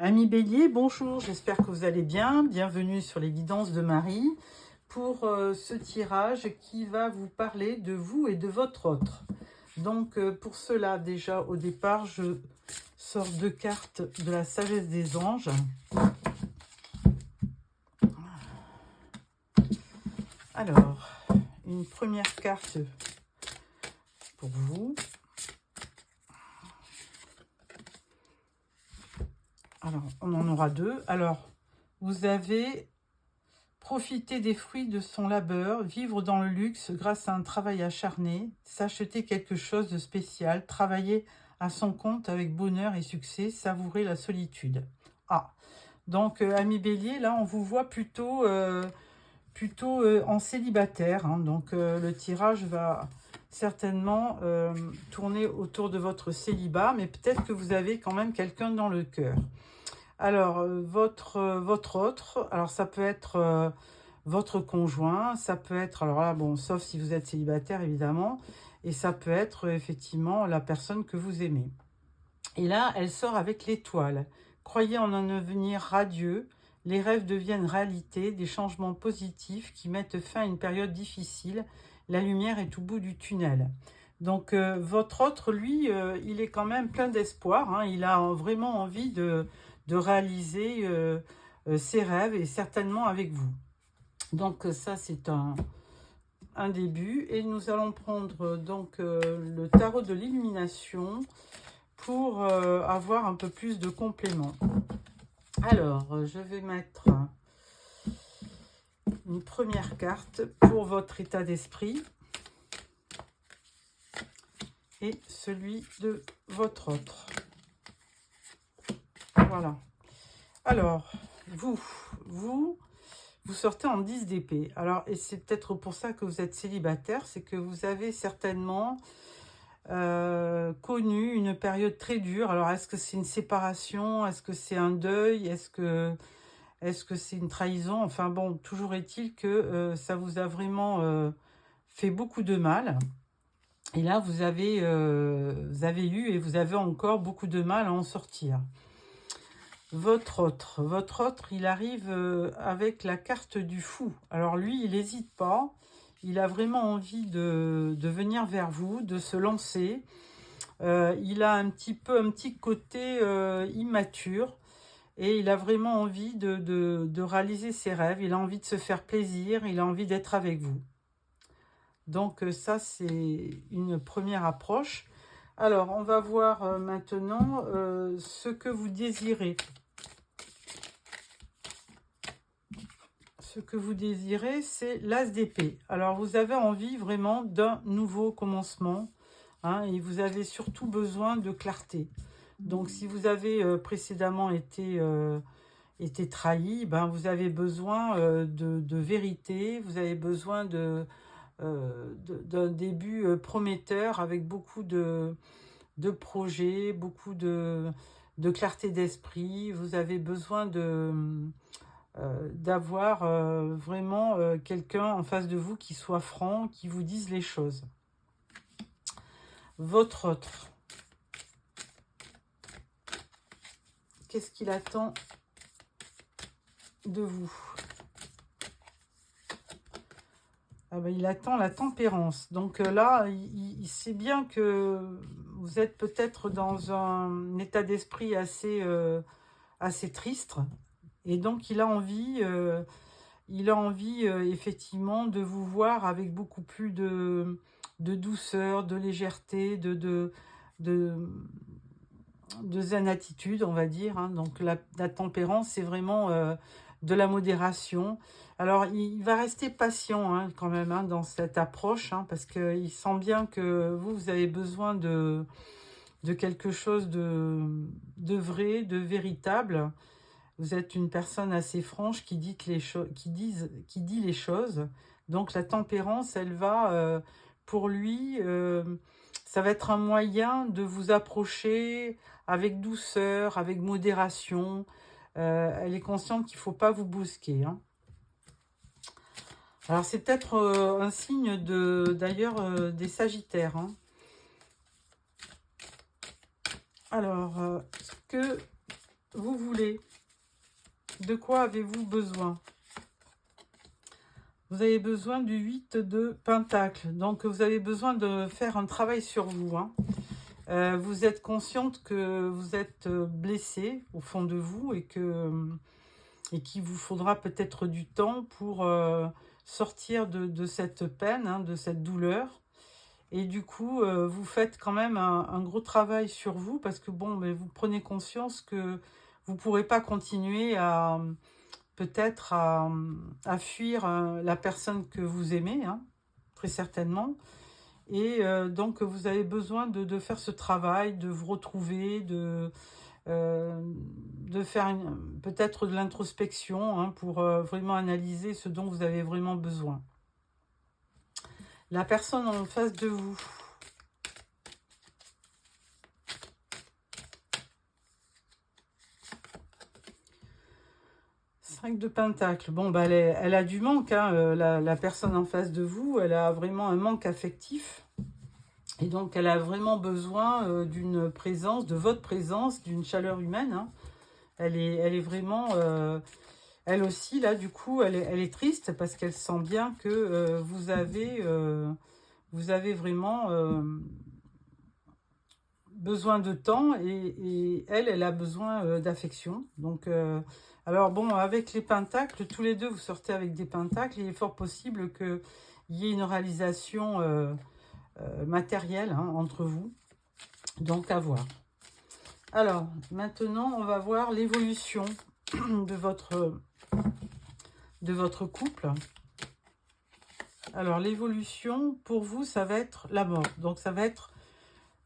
Amis Bélier, bonjour, j'espère que vous allez bien. Bienvenue sur les guidances de Marie pour ce tirage qui va vous parler de vous et de votre autre. Donc pour cela, déjà au départ, je sors 2 cartes de la sagesse des anges. Alors, une première carte pour vous. Alors, on en aura 2. Alors, vous avez profité des fruits de son labeur, vivre dans le luxe grâce à un travail acharné, s'acheter quelque chose de spécial, travailler à son compte avec bonheur et succès, savourer la solitude. Ah, donc ami Bélier, là on vous voit plutôt, en célibataire, hein, donc le tirage va certainement tourner autour de votre célibat, mais peut-être que vous avez quand même quelqu'un dans le cœur. Alors, votre autre, alors ça peut être votre conjoint, ça peut être, alors là, bon, sauf si vous êtes célibataire, évidemment, et ça peut être effectivement la personne que vous aimez. Et là, elle sort avec l'étoile. Croyez en un avenir radieux, les rêves deviennent réalité, des changements positifs qui mettent fin à une période difficile, la lumière est au bout du tunnel. Donc, votre autre, lui, il est quand même plein d'espoir, hein, il a vraiment envie de réaliser ses rêves et certainement avec vous. Donc ça c'est un début et nous allons prendre donc le tarot de l'illumination pour avoir un peu plus de compléments. Alors je vais mettre une première carte pour votre état d'esprit et celui de votre autre. Voilà. Alors, vous sortez en 10 d'épée. Alors, et c'est peut-être pour ça que vous êtes célibataire, c'est que vous avez certainement connu une période très dure. Alors, est-ce que c'est une séparation? Est-ce que c'est un deuil? Est-ce que c'est une trahison? Enfin bon, toujours est-il que ça vous a vraiment fait beaucoup de mal. Et là, vous avez eu et vous avez encore beaucoup de mal à en sortir. Votre autre, il arrive avec la carte du fou. Alors lui, il n'hésite pas. Il a vraiment envie de venir vers vous, de se lancer. Il a un petit côté immature. Et il a vraiment envie de réaliser ses rêves. Il a envie de se faire plaisir. Il a envie d'être avec vous. Donc ça, c'est une première approche. Alors, on va voir maintenant ce que vous désirez. Ce que vous désirez, c'est l'as d'épée. Alors, vous avez envie vraiment d'un nouveau commencement, hein, et vous avez surtout besoin de clarté. Donc, si vous avez précédemment été trahi, ben, vous avez besoin de vérité, vous avez besoin d'un début prometteur avec beaucoup de projets, beaucoup de clarté d'esprit. Vous avez besoin d'avoir vraiment quelqu'un en face de vous qui soit franc, qui vous dise les choses. Votre autre, qu'est-ce qu'il attend de vous? Ah ben, il attend la tempérance. Donc là, il sait bien que vous êtes peut-être dans un état d'esprit assez triste. Et donc, il a envie effectivement de vous voir avec beaucoup plus de douceur, de légèreté, de zen attitude, on va dire. Hein. Donc, la tempérance, c'est vraiment de la modération. Alors, il va rester patient hein, quand même hein, dans cette approche, hein, parce qu'il sent bien que vous avez besoin de quelque chose de vrai, de véritable. Vous êtes une personne assez franche qui dit les choses. Donc la tempérance, elle va, pour lui, ça va être un moyen de vous approcher avec douceur, avec modération. Elle est consciente qu'il ne faut pas vous bousquer. Hein. Alors c'est peut-être un signe d'ailleurs des Sagittaires. Hein. Alors, ce que vous voulez? De quoi avez-vous besoin? Vous avez besoin du 8 de Pentacle. Donc, vous avez besoin de faire un travail sur vous. Hein. Vous êtes consciente que vous êtes blessé au fond de vous et qu'il vous faudra peut-être du temps pour sortir de cette peine, hein, de cette douleur. Et du coup, vous faites quand même un gros travail sur vous parce que bon, mais vous prenez conscience que vous ne pourrez pas continuer à peut-être à fuir la personne que vous aimez, hein, très certainement. Et donc, vous avez besoin de faire ce travail, de vous retrouver, de faire peut-être de l'introspection, hein, pour vraiment analyser ce dont vous avez vraiment besoin. La personne en face de vous. De Pentacle. Bon, bah, elle a du manque, hein, la personne en face de vous. Elle a vraiment un manque affectif. Et donc, elle a vraiment besoin d'une présence, de votre présence, d'une chaleur humaine. Hein. Elle est vraiment... elle aussi, là, du coup, elle est triste parce qu'elle sent bien que vous avez vraiment besoin de temps et elle a besoin d'affection. Donc, alors bon, avec les pentacles, tous les deux, vous sortez avec des pentacles. Il est fort possible qu'il y ait une réalisation matérielle, hein, entre vous. Donc, à voir. Alors, maintenant, on va voir l'évolution de votre couple. Alors, l'évolution, pour vous, ça va être la mort. Donc, ça va être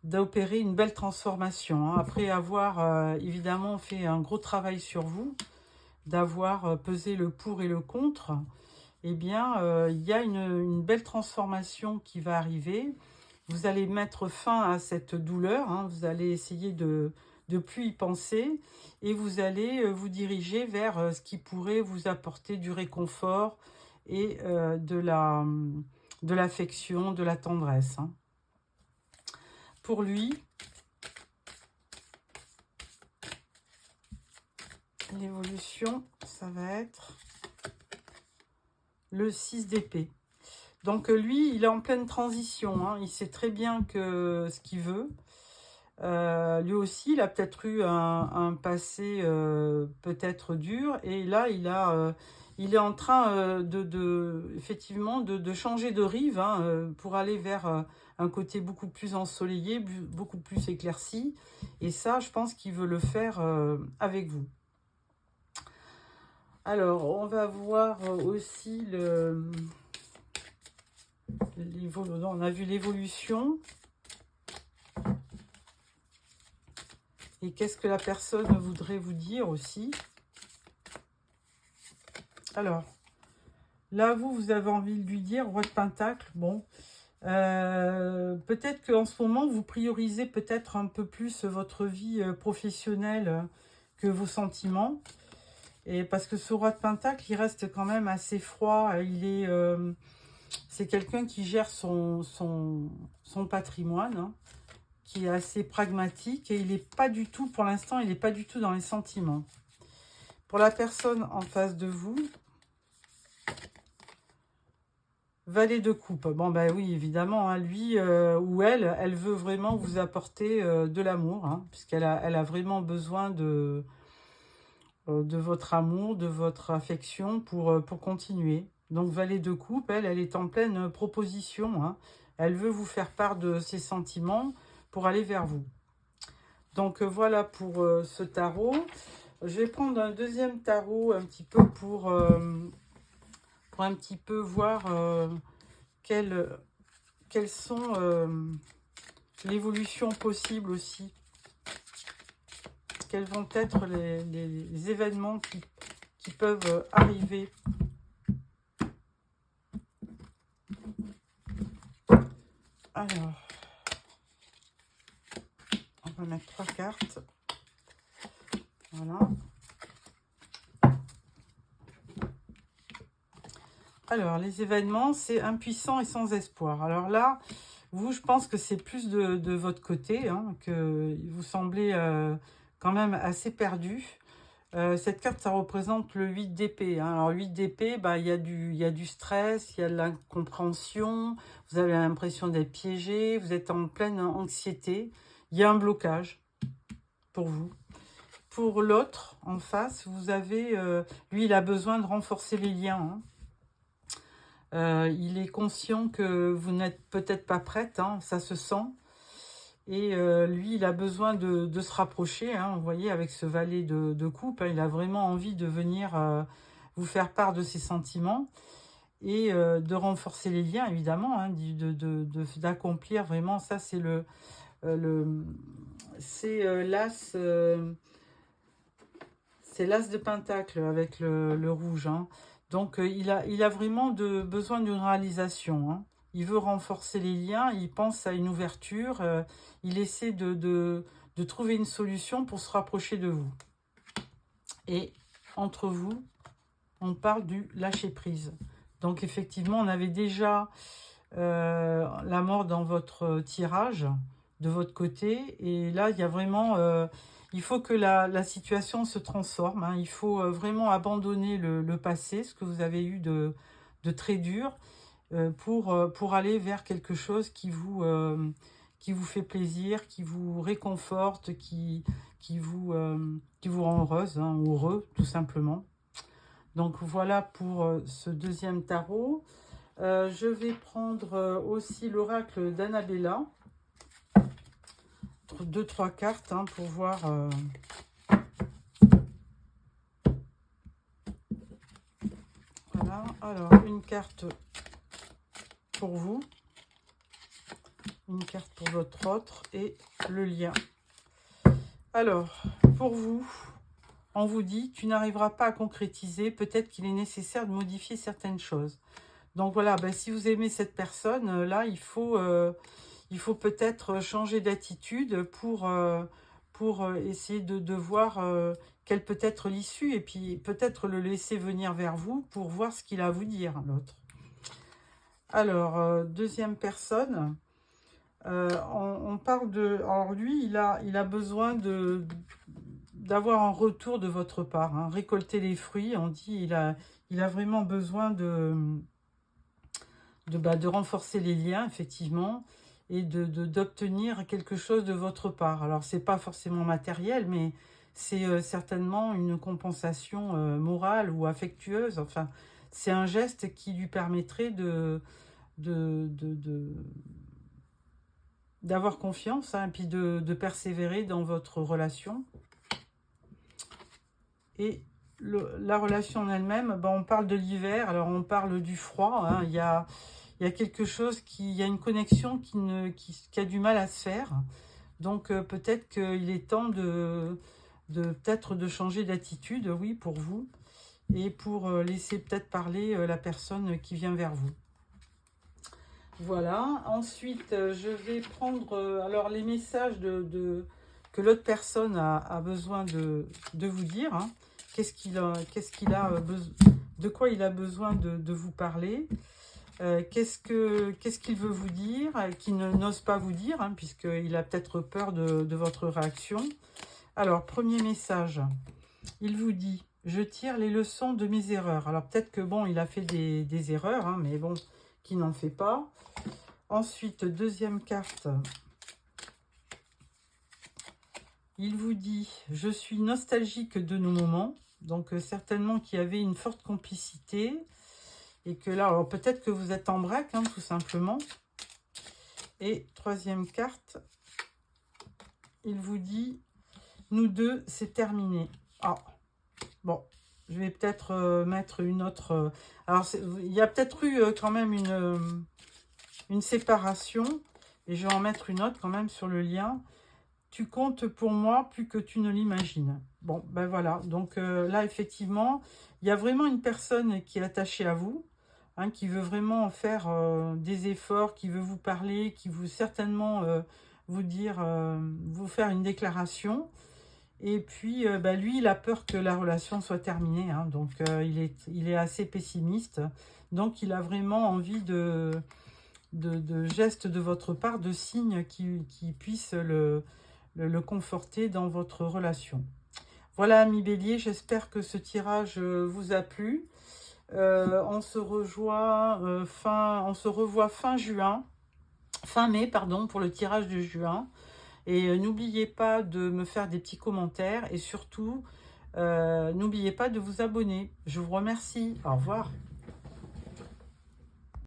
d'opérer une belle transformation. Hein. Après avoir, évidemment, fait un gros travail sur vous, d'avoir pesé le pour et le contre, eh bien, il y a une belle transformation qui va arriver. Vous allez mettre fin à cette douleur, hein. Vous allez essayer de plus y penser et vous allez vous diriger vers ce qui pourrait vous apporter du réconfort et de l'affection, de la tendresse. Hein. Pour lui, l'évolution, ça va être le 6 d'épée. Donc lui, il est en pleine transition. Hein. Il sait très bien que ce qu'il veut. Lui aussi, il a peut-être eu un passé peut-être dur. Et là, il est en train effectivement de changer de rive, hein, pour aller vers un côté beaucoup plus ensoleillé, beaucoup plus éclairci. Et ça, je pense qu'il veut le faire avec vous. Alors, on va voir aussi on a vu l'évolution. Et qu'est-ce que la personne voudrait vous dire aussi? Alors, là, vous avez envie de lui dire, roi de Pentacle, bon, peut-être qu'en ce moment, vous priorisez peut-être un peu plus votre vie professionnelle que vos sentiments. Et parce que ce roi de Pentacle, il reste quand même assez froid. C'est quelqu'un qui gère son patrimoine, hein, qui est assez pragmatique. Et il n'est pas du tout, pour l'instant, il n'est pas du tout dans les sentiments. Pour la personne en face de vous, valet de coupe. Bon, ben oui, évidemment, hein, lui ou elle veut vraiment vous apporter de l'amour, hein, puisqu'elle a vraiment besoin de votre amour, de votre affection pour continuer. Donc, valet de coupe, elle est en pleine proposition. Hein. Elle veut vous faire part de ses sentiments pour aller vers vous. Donc, voilà pour ce tarot. Je vais prendre un deuxième tarot un petit peu pour un petit peu voir quelles sont l'évolution possible aussi. Quels vont être les événements qui peuvent arriver. Alors, on va mettre 3 cartes. Voilà. Alors, les événements, c'est impuissant et sans espoir. Alors là, vous, je pense que c'est plus de votre côté, hein, que vous semblez quand même assez perdu. Cette carte, ça représente le 8 d'épée. Hein. Alors, 8 d'épée, bah, il y a du stress, il y a de l'incompréhension, vous avez l'impression d'être piégé, vous êtes en pleine anxiété. Il y a un blocage pour vous. Pour l'autre, en face, vous avez... lui, il a besoin de renforcer les liens. Hein. Il est conscient que vous n'êtes peut-être pas prête, hein, ça se sent. Et lui, il a besoin de se rapprocher, hein, vous voyez, avec ce valet de coupe, hein, il a vraiment envie de venir vous faire part de ses sentiments et de renforcer les liens, évidemment, hein, d'accomplir vraiment, ça c'est l'as c'est l'as de pentacle avec le rouge. Hein. Donc il a vraiment besoin d'une réalisation, hein. Il veut renforcer les liens, il pense à une ouverture, il essaie de trouver une solution pour se rapprocher de vous. Et entre vous, on parle du lâcher-prise. Donc effectivement, on avait déjà la mort dans votre tirage, de votre côté. Et là, il y a vraiment... il faut que la situation se transforme. Hein. Il faut vraiment abandonner le passé, ce que vous avez eu de très dur, pour aller vers quelque chose qui vous fait plaisir, qui vous réconforte, qui vous rend heureuse, hein, ou heureux, tout simplement. Donc voilà pour ce deuxième tarot. Je vais prendre aussi l'oracle d'Annabella. 2-3 cartes, hein, pour voir... Voilà, alors une carte pour vous, une carte pour votre autre et le lien. Alors, pour vous, on vous dit, tu n'arriveras pas à concrétiser, peut-être qu'il est nécessaire de modifier certaines choses. Donc voilà, ben, si vous aimez cette personne, là, il faut peut-être changer d'attitude pour essayer de voir quelle peut être l'issue, et puis peut-être le laisser venir vers vous pour voir ce qu'il a à vous dire, l'autre. Alors, deuxième personne, on parle de... Alors lui, il a besoin d'avoir un retour de votre part, hein, récolter les fruits. On dit il a vraiment besoin de renforcer les liens, effectivement, et d'obtenir quelque chose de votre part. Alors, c'est pas forcément matériel, mais c'est certainement une compensation morale ou affectueuse. Enfin, c'est un geste qui lui permettrait d'avoir confiance, hein, et puis de persévérer dans votre relation. Et la relation en elle-même, ben, on parle de l'hiver, alors on parle du froid, hein, il y a quelque chose il y a une connexion qui a du mal à se faire. Donc peut-être qu'il est temps peut-être de changer d'attitude, oui, pour vous, et pour laisser peut-être parler la personne qui vient vers vous. Voilà, ensuite je vais prendre alors les messages que l'autre personne a besoin de vous dire, hein. De quoi il a besoin de vous parler, qu'est-ce qu'il veut vous dire, qu'il n'ose pas vous dire, hein, puisqu'il a peut-être peur de votre réaction. Alors, premier message, il vous dit, je tire les leçons de mes erreurs. Alors peut-être que bon, il a fait des erreurs, hein, mais bon, qu'il n'en fait pas. Ensuite, deuxième carte, il vous dit, je suis nostalgique de nos moments. Donc certainement qu'il y avait une forte complicité. Et que là, alors peut-être que vous êtes en braque, hein, tout simplement. Et troisième carte, il vous dit, nous deux, c'est terminé. Ah, bon, je vais peut-être mettre une autre... alors, il y a peut-être eu quand même une séparation. Et je vais en mettre une autre quand même sur le lien. Tu comptes pour moi plus que tu ne l'imagines. Bon, ben voilà. Donc là, effectivement, il y a vraiment une personne qui est attachée à vous, hein, qui veut vraiment faire des efforts, qui veut vous parler, qui veut certainement vous dire, vous faire une déclaration. Et puis, lui, il a peur que la relation soit terminée, hein, donc il est assez pessimiste. Donc, il a vraiment envie de gestes de votre part, de signes qui puissent le conforter dans votre relation. Voilà, amis Bélier, j'espère que ce tirage vous a plu. On se revoit fin juin, fin mai, pardon, pour le tirage de juin. Et n'oubliez pas de me faire des petits commentaires et surtout, n'oubliez pas de vous abonner. Je vous remercie. Au revoir.